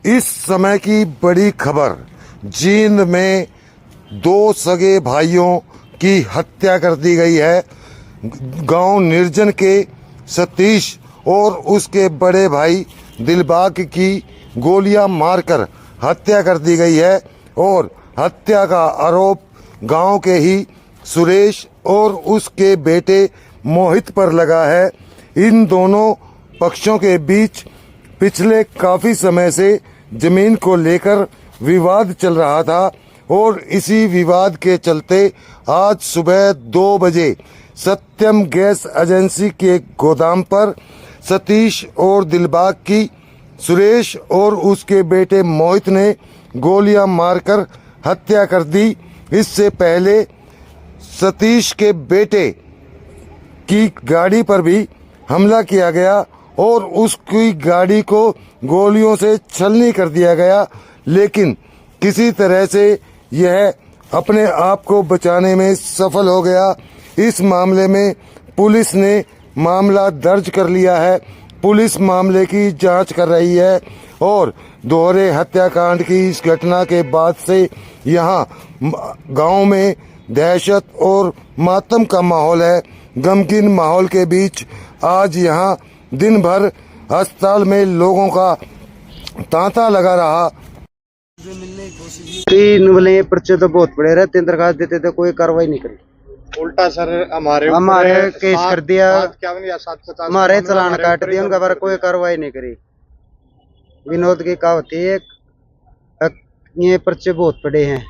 इस समय की बड़ी खबर, जींद में दो सगे भाइयों की हत्या कर दी गई है। गांव निर्जन के सतीश और उसके बड़े भाई दिलबाग की गोलियां मारकर हत्या कर दी गई है और हत्या का आरोप गांव के ही सुरेश और उसके बेटे मोहित पर लगा है। इन दोनों पक्षों के बीच पिछले काफी समय से जमीन को लेकर विवाद चल रहा था और इसी विवाद के चलते आज सुबह 2 बजे सत्यम गैस एजेंसी के गोदाम पर सतीश और दिलबाग की सुरेश और उसके बेटे मोहित ने गोलियां मारकर हत्या कर दी। इससे पहले सतीश के बेटे की गाड़ी पर भी हमला किया गया और उसकी गाड़ी को गोलियों से छलनी कर दिया गया, लेकिन किसी तरह से यह अपने आप को बचाने में सफल हो गया। इस मामले में पुलिस ने मामला दर्ज कर लिया है। पुलिस मामले की जांच कर रही है और दोहरे हत्याकांड की इस घटना के बाद से यहां गांव में दहशत और मातम का माहौल है। गमगीन माहौल के बीच आज यहां दिन भर अस्पताल में लोगों का तांता लगा रहा। तीन बोले पर्चे तो बहुत बड़े रहते, दरखास्त देते थे, कोई कार्रवाई नहीं करी। उल्टा सर हमारे केस कर दिया, हमारे चलान काट दिया, उनका पर कोई कार्रवाई नहीं करी। विनोद की कहावत है, ये पर्चे बहुत बड़े हैं,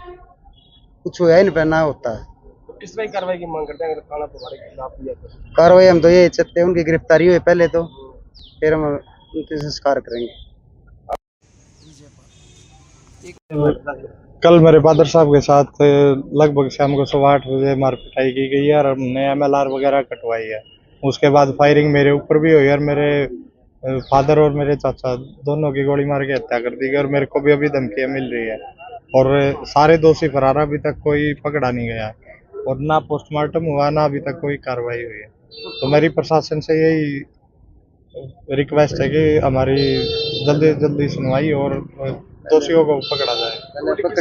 कुछ होया ही नहीं पहना होता है। किस तरह की कार्रवाई की मांग करते हैं अगर थाना प्रभारी के खिलाफ लिया तो? कार्रवाई हम तो यही चाहते हैं, उनकी गिरफ्तारी हुई पहले तो, फिर हम उनके संस्कार करेंगे। कल मेरे फादर साहब के साथ लगभग शाम को 8:15 बजे मार पिटाई की गई है और हमने MLR वगैरह कटवाई है। उसके बाद फायरिंग मेरे ऊपर भी हुई और मेरे फादर और मेरे चाचा दोनों की गोली मार के हत्या कर दी गई और मेरे को भी अभी धमकियां मिल रही है और सारे दोषी फरार, अभी तक कोई पकड़ा नहीं गया और ना पोस्टमार्टम हुआ, ना अभी तक कोई कार्रवाई हुई है। तो मेरी प्रशासन से यही रिक्वेस्ट है कि हमारी जल्दी जल्दी सुनवाई और दोषियों को पकड़ा जाए।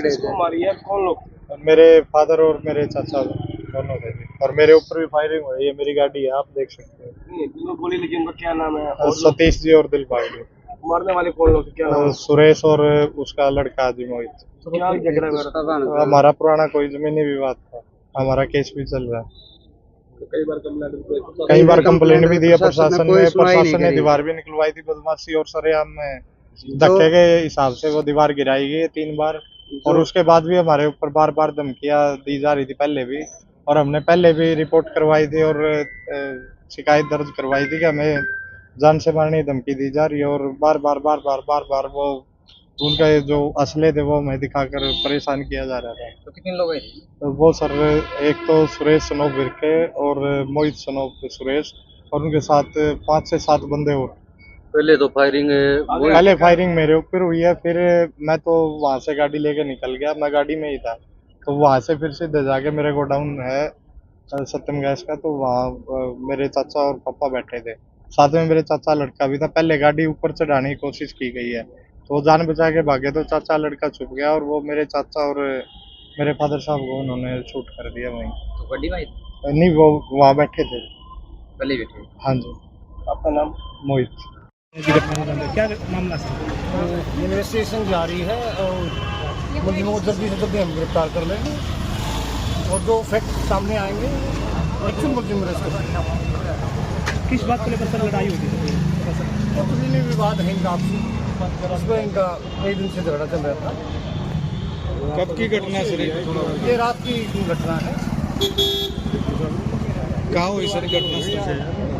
किसको मारी है, कौन लोग? मेरे फादर और मेरे चाचा दोनों थे और मेरे ऊपर भी फायरिंग हुई है। मेरी गाड़ी है, आप देख सकते हैं। गोली लगी, उनका क्या नाम है? सतीश जी और दिलबाग जी। मारने वाले कौन लोग, क्या नाम है? सुरेश और उसका लड़का जी मोहित। तो क्या झगड़ा हुआ? हमारा पुराना कोई जमीनी विवाद था, हमारा केस भी चल रहा है। कई बार कंप्लेंट भी दी है प्रशासन ने दीवार भी निकलवाई थी बदमाशी और सरेआम में धक्के के हिसाब से वो दीवार गिराई गई 3 बार और उसके बाद भी हमारे ऊपर बार बार धमकियां दी जा रही थी पहले भी, और हमने पहले भी रिपोर्ट करवाई थी और शिकायत दर्ज करवाई थी कि हमें जान से मारने की धमकी दी जा रही है और बार बार वो उनका जो असले थे वो हमें दिखाकर परेशान किया जा रहा था। तो कितने लोग हैं? तो वो सर, एक तो सुरेश सनोफ बिरके और मोहित सनोफ सुरेश और उनके साथ 5 से 7 बंदे और। पहले तो फायरिंग मेरे ऊपर हुई है, फिर मैं तो वहां से गाड़ी लेके निकल गया, मैं गाड़ी में ही था, तो वहां से फिर सीधे जाके मेरे गोडाउन है सत्यम गैस का, तो वहाँ मेरे चाचा और पापा बैठे थे, साथ में मेरे चाचा लड़का भी था। पहले गाड़ी ऊपर चढ़ाने की कोशिश की गई है तो वो जान बचा के भागे, तो चाचा लड़का छुप गया और वो मेरे चाचा और मेरे फादर साहब को उन्होंने शूट कर दिया वहीं। तो गाड़ी में नहीं, वो वहाँ बैठे थे। पहले बैठे? हाँ जी। आपका नाम? मोहित। क्या मामला था? इन्वेस्टिगेशन जारी है और मुलजिमों को जल्दी से जल्दी हम गिरफ्तार कर लेंगे और जो फैक्ट सामने आएंगे एक्चुअल मुलजिम अरेस्ट करेंगे। किस बात को लेकर सर लड़ाई हुई थी? तो जमीनी विवाद है इनका आपसी, उसमें इनका कई दिन से झगड़ा चल रहा था। कब की घटना सर? ये रात की घटना है। कहाँ हुई सर घटना?